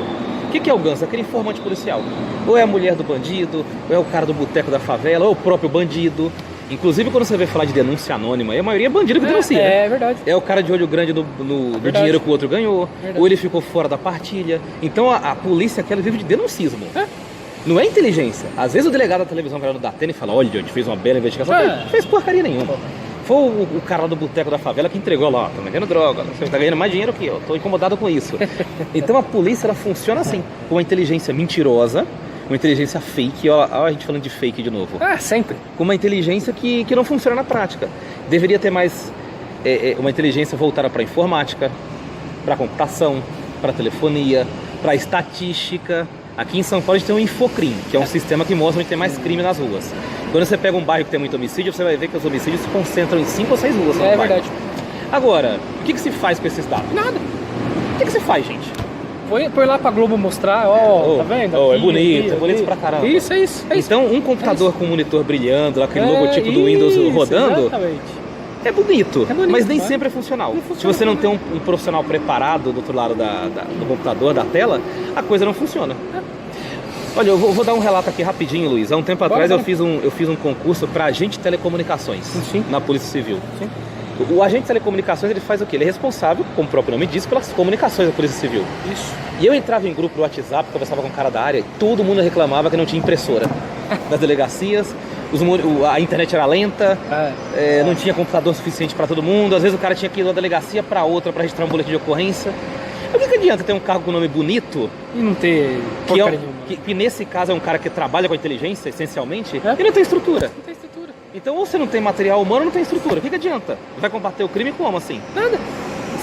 O que é o ganso? Aquele informante policial. Ou é a mulher do bandido, ou é o cara do boteco da favela, ou é o próprio bandido. Inclusive, quando você vê falar de denúncia anônima, a maioria é bandido que denuncia. É verdade. É o cara de olho grande do dinheiro que o outro ganhou, Verdade. ou ele ficou fora da partilha. Então a polícia aquela vive de denuncismo. Não é inteligência. Às vezes o delegado da televisão vai lá no Datena e fala, olha, a gente fez uma bela investigação. Não fez porcaria nenhuma. Foi o cara lá do boteco da favela que entregou lá, tô vendendo droga, você tá ganhando mais dinheiro que eu, tô incomodado com isso. Então a polícia, ela funciona assim, com uma inteligência mentirosa, uma inteligência fake, ó a gente falando de fake de novo. Sempre. Com uma inteligência que não funciona na prática. Deveria ter mais uma inteligência voltada para informática, para computação, para telefonia, para estatística. Aqui em São Paulo a gente tem o Infocrim, que é um sistema que mostra onde tem mais crime nas ruas. Quando você pega um bairro que tem muito homicídio, você vai ver que os homicídios se concentram em 5 ou 6 ruas. É verdade. Agora, o que se faz com esses dados? Nada. O que se faz, gente? Põe lá pra Globo mostrar, tá vendo? É bonito, é bonito pra caramba. Isso. Então, um computador com um monitor brilhando, aquele logotipo do Windows rodando, exatamente. é bonito, mas nem né? sempre é funcional. Se você não tem um profissional preparado do outro lado do computador, da tela, a coisa não funciona. Olha, eu vou dar um relato aqui rapidinho, Luiz. Há um tempo atrás eu fiz um concurso para agente de telecomunicações na Polícia Civil. Sim. O agente de telecomunicações, ele faz o quê? Ele é responsável, como o próprio nome diz, pelas comunicações da Polícia Civil. Isso. E eu entrava em grupo do WhatsApp, conversava com um cara da área, e todo mundo reclamava que não tinha impressora nas delegacias, a internet era lenta, não tinha computador suficiente para todo mundo, às vezes o cara tinha que ir de uma delegacia para outra para registrar um boletim de ocorrência. O que adianta ter um carro com nome bonito e não ter que nesse caso é um cara que trabalha com a inteligência, essencialmente, e não tem estrutura. Não tem estrutura. Então, ou você não tem material humano, não tem estrutura. O que adianta? Vai combater o crime como assim? Nada.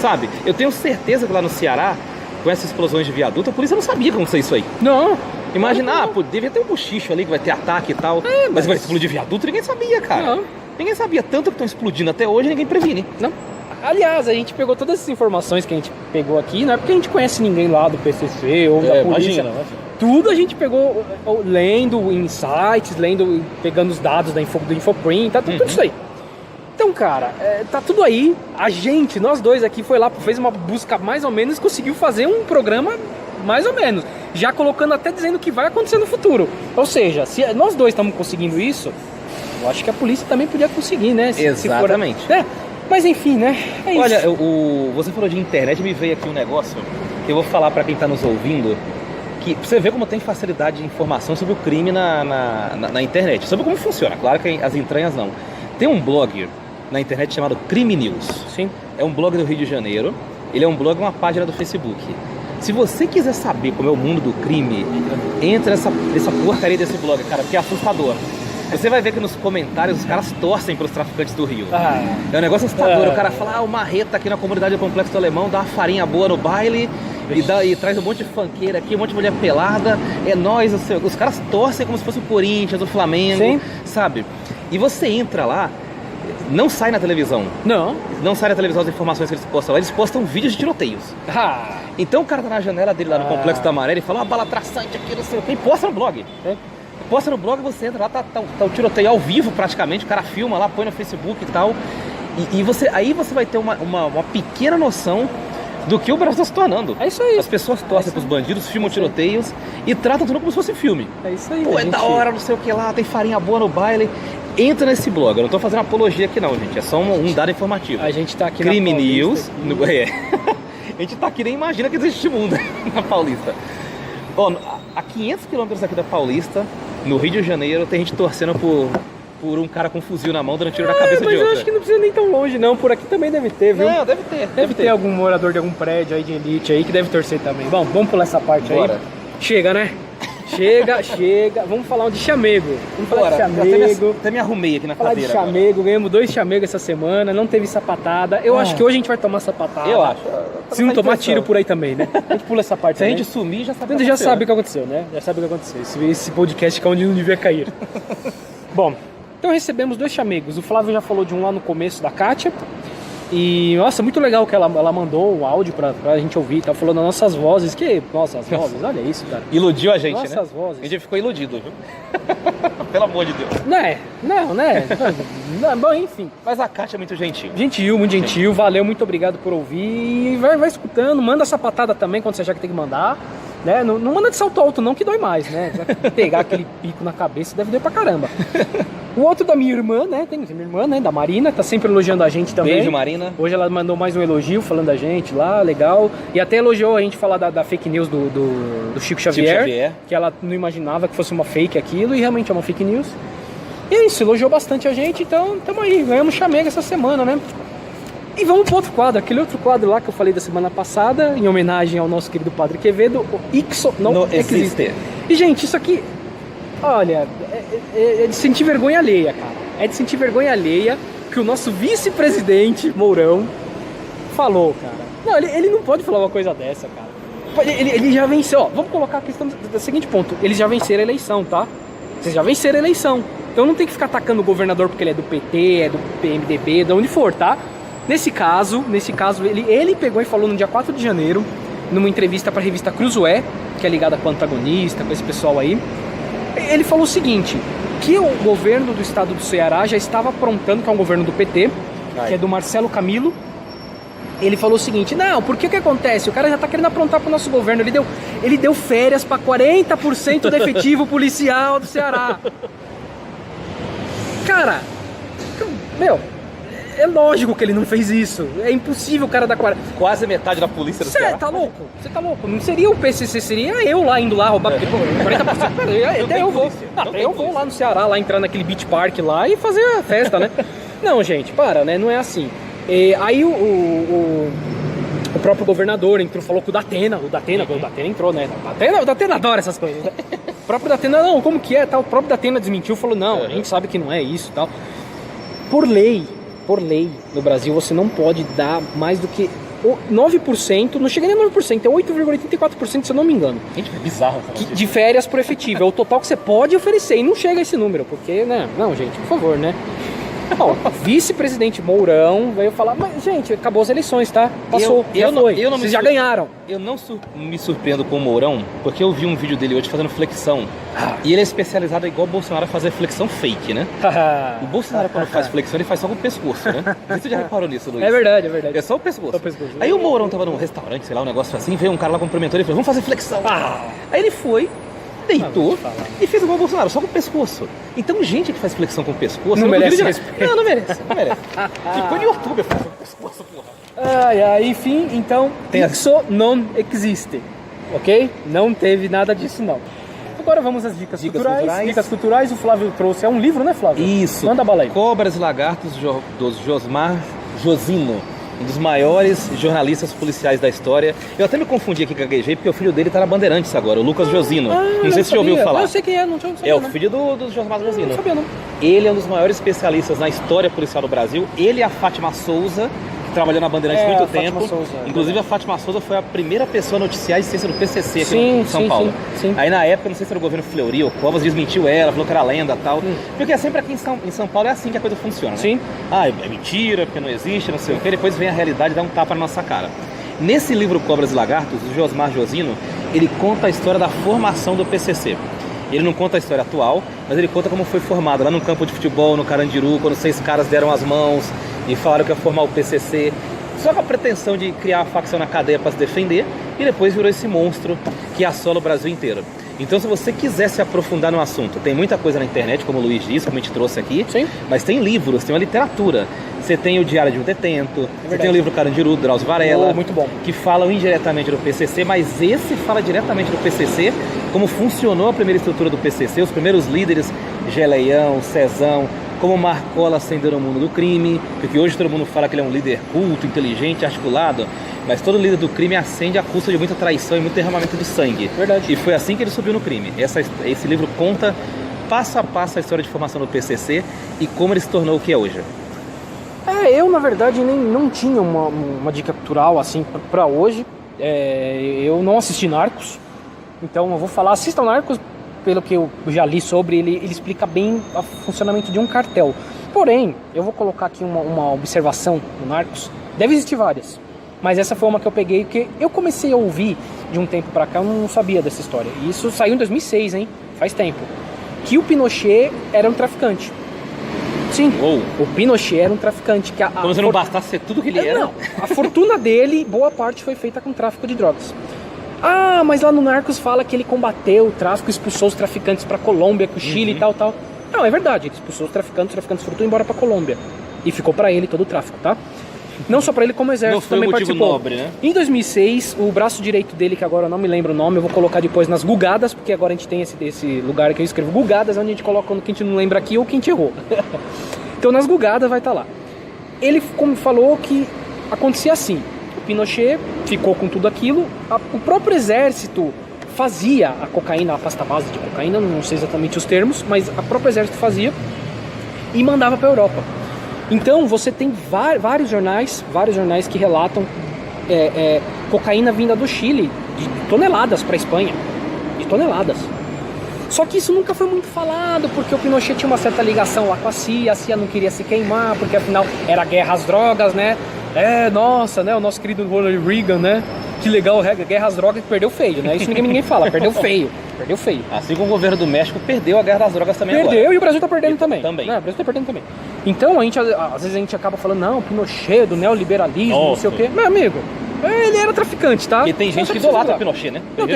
Sabe? Eu tenho certeza que lá no Ceará, com essas explosões de viaduto, a polícia não sabia como ser isso aí. Não. Imagina, devia ter um bochicho ali que vai ter ataque e tal. Mas vai explodir viaduto, ninguém sabia, cara. Não. Ninguém sabia. Tanto que estão explodindo até hoje, ninguém previne. Não. Aliás, a gente pegou todas essas informações que a gente pegou aqui, não é porque a gente conhece ninguém lá do PCC ou da polícia. Imagina. Tudo a gente pegou lendo em sites, pegando os dados do Infocrim, tá tudo isso aí. Então, cara, tá tudo aí. Nós dois aqui foi lá, fez uma busca mais ou menos e conseguiu fazer um programa mais ou menos. Já colocando até dizendo o que vai acontecer no futuro. Ou seja, se nós dois estamos conseguindo isso, eu acho que a polícia também podia conseguir, né? Exatamente. Se for, mas enfim, né? É isso. Olha, você falou de internet, me veio aqui um negócio que eu vou falar pra quem tá nos ouvindo, que pra você ver como tem facilidade de informação sobre o crime na internet. Sobre como funciona, claro que as entranhas não. Tem um blog na internet chamado Crime News. Sim. É um blog do Rio de Janeiro. Ele é um blog, uma página do Facebook. Se você quiser saber como é o mundo do crime, entra nessa porcaria desse blog, cara, porque é assustador. Você vai ver que nos comentários os caras torcem pros traficantes do Rio. É um negócio assustador. O cara fala, o Marreta aqui na comunidade do Complexo do Alemão dá uma farinha boa no baile e traz um monte de funkeira aqui, um monte de mulher pelada. É nóis, os caras torcem como se fosse o Corinthians, o Flamengo, sabe? E você entra lá, não sai na televisão. Não sai na televisão as informações que eles postam lá. Eles postam vídeos de tiroteios. Então o cara tá na janela dele lá no Complexo da Maré e fala, uma bala traçante aqui, não sei o que, e posta no blog. Posta no blog, você entra lá, tá o tiroteio ao vivo praticamente, o cara filma lá, põe no Facebook e tal. Aí você vai ter uma pequena noção do que o Brasil está se tornando. É isso aí. As pessoas torcem pros bandidos, filmam tiroteios e tratam tudo como se fosse filme. É isso aí. Pô, da hora, não sei o que lá, tem farinha boa no baile. Entra nesse blog, eu não tô fazendo apologia aqui não, gente, é só um dado informativo. A gente tá aqui Crime na News. A gente tá aqui, nem imagina que existe mundo na Paulista. Ó, a 500 quilômetros aqui da Paulista, no Rio de Janeiro, tem gente torcendo por um cara com um fuzil na mão dando tiro na cabeça de outra. Mas eu acho que não precisa nem tão longe não, por aqui também deve ter, viu? Não, deve ter. Deve ter algum morador de algum prédio aí de elite aí que deve torcer também. Bom, vamos pular essa parte aí. Chega, né? Chega. Vamos falar de chamego. Vamos falar de chamego. Até me arrumei aqui na falar cadeira. De chamego, agora. Ganhamos 2 chamegos essa semana, não teve sapatada. Eu acho que hoje a gente vai tomar sapatada. Eu acho. Se não tomar tiro por aí também, né? A gente pula essa parte. Se a gente sumir, já sabe o que aconteceu. Já sabe o que aconteceu, né? Já sabe o que aconteceu. Esse podcast caiu onde não devia cair. Bom, então recebemos 2 chamegos. O Flávio já falou de um lá no começo, da Kátia. E, nossa, muito legal que ela mandou o áudio pra gente ouvir, tá falando das nossas vozes, nossas vozes, olha isso, cara. Iludiu a gente, nossas né? Vozes. A gente ficou iludido, viu? Pelo amor de Deus. Não, bom, enfim. Mas a Kátia é muito gentil. Muito gentil, valeu, muito obrigado por ouvir. E vai escutando, manda essa patada também quando você achar que tem que mandar. né? Não manda de salto alto não, que dói mais, né? Vai pegar aquele pico na cabeça deve doer pra caramba. O outro da minha irmã, né? Tem minha irmã, né? Da Marina, tá sempre elogiando a gente também. Beijo, Marina. Hoje ela mandou mais um elogio falando da gente lá, legal. E até elogiou a gente falar da fake news do Chico Xavier, que ela não imaginava que fosse uma fake aquilo, e realmente é uma fake news. E é isso, elogiou bastante a gente, então tamo aí, ganhamos chamega essa semana, né? E vamos pro outro quadro, aquele outro quadro lá que eu falei da semana passada, em homenagem ao nosso querido Padre Quevedo, o Ixo não existe. E gente, isso aqui, olha, é de sentir vergonha alheia, cara. É de sentir vergonha alheia que o nosso vice-presidente Mourão falou, cara. Não, ele não pode falar uma coisa dessa, cara. Ele já venceu, ó, vamos colocar a questão do seguinte ponto, eles já venceram a eleição, tá? Vocês já venceram a eleição. Então não tem que ficar atacando o governador porque ele é do PT, é do PMDB, de onde for, tá? Nesse caso, ele pegou e falou no dia 4 de janeiro, numa entrevista para a revista Cruzoé, que é ligada com o Antagonista, com esse pessoal aí. Ele falou o seguinte, que o governo do estado do Ceará já estava aprontando, que é um governo do PT, que é do Marcelo Camilo. Ele falou o seguinte, não, porque o que acontece? O cara já tá querendo aprontar pro nosso governo, ele deu férias para 40% do efetivo policial do Ceará. Cara, meu, é lógico que ele não fez isso. É impossível o cara dar 40%. Quase metade da polícia do Ceará. Você tá louco? Você tá louco? Não seria o PCC, seria eu lá indo lá roubar, porque, pô, 40%. Até eu vou. Eu vou lá no Ceará, lá entrar naquele beach park lá e fazer a festa, né? Não, gente, para, né? Não é assim. Aí o próprio governador entrou, falou com o Datena entrou, né? O Datena adora essas coisas, né? O próprio Datena, não, como que é? Tal. O próprio Datena desmentiu, falou, não, a gente sabe que não é isso, tal. Por lei, no Brasil, você não pode dar mais do que 9%, não chega nem a 9%, é 8,84%, se eu não me engano. Gente, é bizarro. De férias por efetivo, é o total que você pode oferecer, e não chega a esse número, porque, né? Não, gente, por favor, né? Bom, vice-presidente Mourão veio falar, mas gente, acabou as eleições, tá? Passou, vocês já ganharam. Eu não me surpreendo com o Mourão, porque eu vi um vídeo dele hoje fazendo flexão, e ele é especializado igual o Bolsonaro a fazer flexão fake, né? O Bolsonaro quando faz flexão, ele faz só com o pescoço, né? Você já reparou nisso, Luiz? É verdade, é verdade. É só o pescoço. Aí o Mourão tava num restaurante, sei lá, um negócio assim, veio um cara lá cumprimentou ele e falou, vamos fazer flexão. Aí ele foi, deitou e fez igual o Bolsonaro, só com o pescoço. Então, gente que faz flexão com o pescoço... Não merece respeito. Não merece. Ficou no YouTube fazendo pescoço, porra. Enfim, então, isso não existe, ok? Não teve nada disso, não. Agora vamos às dicas culturais. Dicas culturais, o Flávio trouxe. É um livro, né, Flávio? Isso. Manda bala aí. Cobras e Lagartos, do Josmar Josino. Um dos maiores jornalistas policiais da história. Eu até me confundi aqui, gaguejei, porque o filho dele tá na Bandeirantes agora, o Lucas Josino. Não sei se você já ouviu falar. Eu sei quem é, não sabia. O filho do Josmar Josino. Não sabia, não. Ele é um dos maiores especialistas na história policial do Brasil. Ele e a Fátima Souza, que trabalhou na Bandeirantes há muito tempo. Inclusive, a Fátima Souza foi a primeira pessoa a noticiar a existência do PCC aqui em São Paulo. Sim. Aí, na época, não sei se era o governo Fleury ou Covas, desmentiu ela, falou que era lenda e tal. Porque é sempre aqui em São Paulo é assim que a coisa funciona, né? Sim. É mentira, porque não existe, não sei o quê. Depois vem a realidade e dá um tapa na nossa cara. Nesse livro Cobras e Lagartos, o Josmar Josino, ele conta a história da formação do PCC. Ele não conta a história atual, mas ele conta como foi formado lá no campo de futebol, no Carandiru, quando 6 caras deram as mãos e falaram que ia formar o PCC, só com a pretensão de criar uma facção na cadeia para se defender, e depois virou esse monstro que assola o Brasil inteiro. Então, se você quiser se aprofundar no assunto, tem muita coisa na internet, como o Luiz disse, como a gente trouxe aqui, mas tem livros, tem uma literatura. Você tem o Diário de um Detento, você tem o livro Carandiru, do Drauzio Varela, muito bom, que falam indiretamente do PCC, mas esse fala diretamente do PCC, como funcionou a primeira estrutura do PCC, os primeiros líderes, Geleião, Cezão, como Marcola ascenderam o mundo do crime, porque hoje todo mundo fala que ele é um líder culto, inteligente, articulado, mas todo líder do crime ascende à custa de muita traição e muito derramamento de sangue. Verdade. E foi assim que ele subiu no crime. Esse livro conta passo a passo a história de formação do PCC e como ele se tornou o que é hoje. Eu na verdade não tinha uma dica cultural assim pra hoje. Eu não assisti Narcos, então eu vou falar, assistam Narcos, pelo que eu já li sobre, ele explica bem o funcionamento de um cartel. Porém, eu vou colocar aqui uma observação no Narcos, deve existir várias, mas essa foi uma que eu peguei, que eu comecei a ouvir de um tempo pra cá, eu não sabia dessa história, e isso saiu em 2006, hein, faz tempo, que o Pinochet era um traficante. Sim, o Pinochet era um traficante. Como se não bastasse ser tudo que ele era. Não, a fortuna dele, boa parte foi feita com tráfico de drogas. Ah, mas lá no Narcos fala que ele combateu o tráfico, expulsou os traficantes pra Colômbia, com o Chile e tal. Não, é verdade, ele expulsou os traficantes foram embora pra Colômbia. E ficou pra ele todo o tráfico, tá? Não só pra ele, como o exército Não foi também um motivo participou. nobre, né? Em 2006, o braço direito dele, que agora eu não me lembro o nome, eu vou colocar depois nas Gugadas, porque agora a gente tem esse lugar que eu escrevo Gugadas, onde a gente coloca quando a gente não lembra aqui ou quem te errou. Então nas Gugadas vai estar lá. Ele como falou que acontecia assim, o Pinochet ficou com tudo aquilo, o próprio exército fazia a cocaína, a pasta base de cocaína, não sei exatamente os termos, mas a próprio exército fazia e mandava para a Europa. Então você tem vários jornais que relatam cocaína vinda do Chile, de toneladas para a Espanha, de toneladas. Só que isso nunca foi muito falado, porque o Pinochet tinha uma certa ligação lá com a CIA não queria se queimar, porque afinal era guerra às drogas, né? Nossa, né? O nosso querido Ronald Reagan, né? Que legal, guerra às drogas que perdeu feio, né? Isso ninguém fala, perdeu feio. Assim como o governo do México perdeu a guerra das drogas também Perdeu agora. E o Brasil tá perdendo também. Né? O Brasil tá perdendo também. Então, às vezes a gente acaba falando, não, Pinochet, do neoliberalismo, não sei o quê. Meu amigo, ele era traficante, tá? E tem gente que idolatra o Pinochet, né? Não,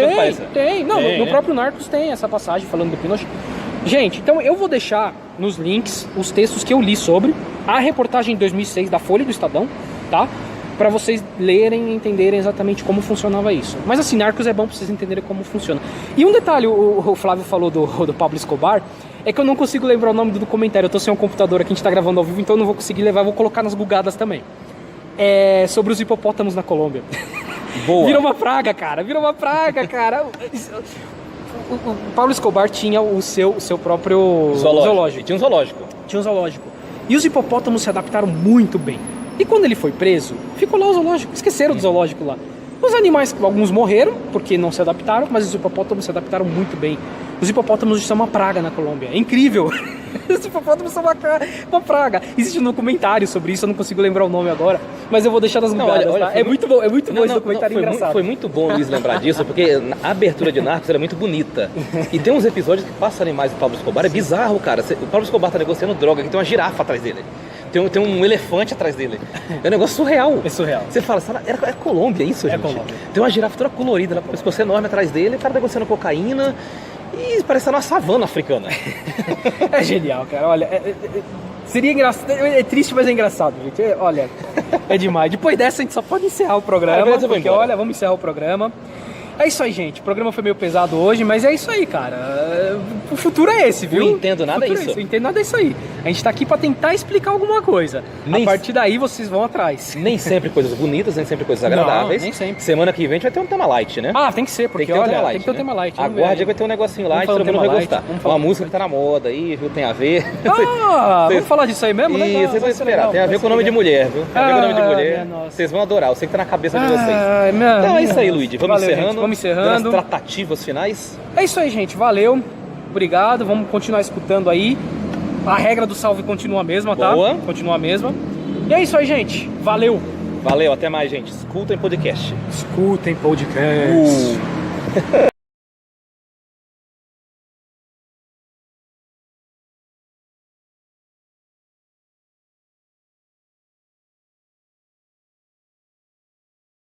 tem. Não, no próprio Narcos tem essa passagem falando do Pinochet. Gente, então eu vou deixar nos links os textos que eu li sobre a reportagem de 2006 da Folha do Estadão, tá? Pra vocês lerem e entenderem exatamente como funcionava isso. Mas assim, Narcos é bom pra vocês entenderem como funciona. E um detalhe, o Flávio falou do Pablo Escobar, é que eu não consigo lembrar o nome do documentário. Eu tô sem um computador aqui, a gente tá gravando ao vivo, então eu não vou conseguir levar, vou colocar nas Gugadas também. É sobre os hipopótamos na Colômbia. Boa. Virou uma praga, cara. O Pablo Escobar tinha o seu próprio zoológico. Tinha um zoológico. E os hipopótamos se adaptaram muito bem. E quando ele foi preso, ficou lá o zoológico. Esqueceram do zoológico lá. Os animais, alguns morreram porque não se adaptaram, mas os hipopótamos se adaptaram muito bem. Os hipopótamos são uma praga na Colômbia. É incrível. Os hipopótamos são uma praga. Existe um documentário sobre isso, eu não consigo lembrar o nome agora, mas eu vou deixar nas Gugadas, tá? É muito bom esse documentário engraçado. Foi muito bom, Luiz, lembrar disso, porque a abertura de Narcos era muito bonita. E tem uns episódios que passam animais do Pablo Escobar, é bizarro, cara. O Pablo Escobar tá negociando droga, que tem uma girafa atrás dele. Tem um elefante atrás dele. É um negócio surreal. É surreal. Você fala, é Colômbia isso, gente? Colômbia. Tem uma girafa toda colorida, né? Pescoço enorme atrás dele, o cara negociando cocaína e parece uma savana africana. É genial, cara. Olha, seria engraçado. É triste, mas é engraçado, gente. Olha, é demais. Depois dessa, a gente só pode encerrar o programa. Porque, olha, vamos encerrar o programa. É isso aí, gente. O programa foi meio pesado hoje, mas é isso aí, cara. O futuro é esse, viu? Eu não entendo nada disso. Eu entendo nada disso aí. A gente tá aqui pra tentar explicar alguma coisa. A partir daí, vocês vão atrás. Nem sempre coisas bonitas, nem sempre coisas agradáveis. Não, nem sempre. Semana que vem a gente vai ter um tema light, né? Ah, tem que ser, porque olha, tem que ter um tema light. Aguarde, vai ter um negocinho light, todo mundo vai gostar. Uma música que tá na moda aí, viu? Tem a ver. Vamos falar disso aí mesmo, né? Isso, vocês vão esperar. Tem a ver com o nome de mulher, viu? Tem a ver com o nome de mulher. Vocês vão adorar. Eu sei que tá na cabeça de vocês. Então é isso aí, Luigi. Vamos encerrando. Tratativas finais. É isso aí, gente. Valeu. Obrigado. Vamos continuar escutando aí. A regra do salve continua a mesma, tá? Boa. Continua a mesma. E é isso aí, gente. Valeu. Valeu. Até mais, gente. Escutem podcast. Escutem podcast.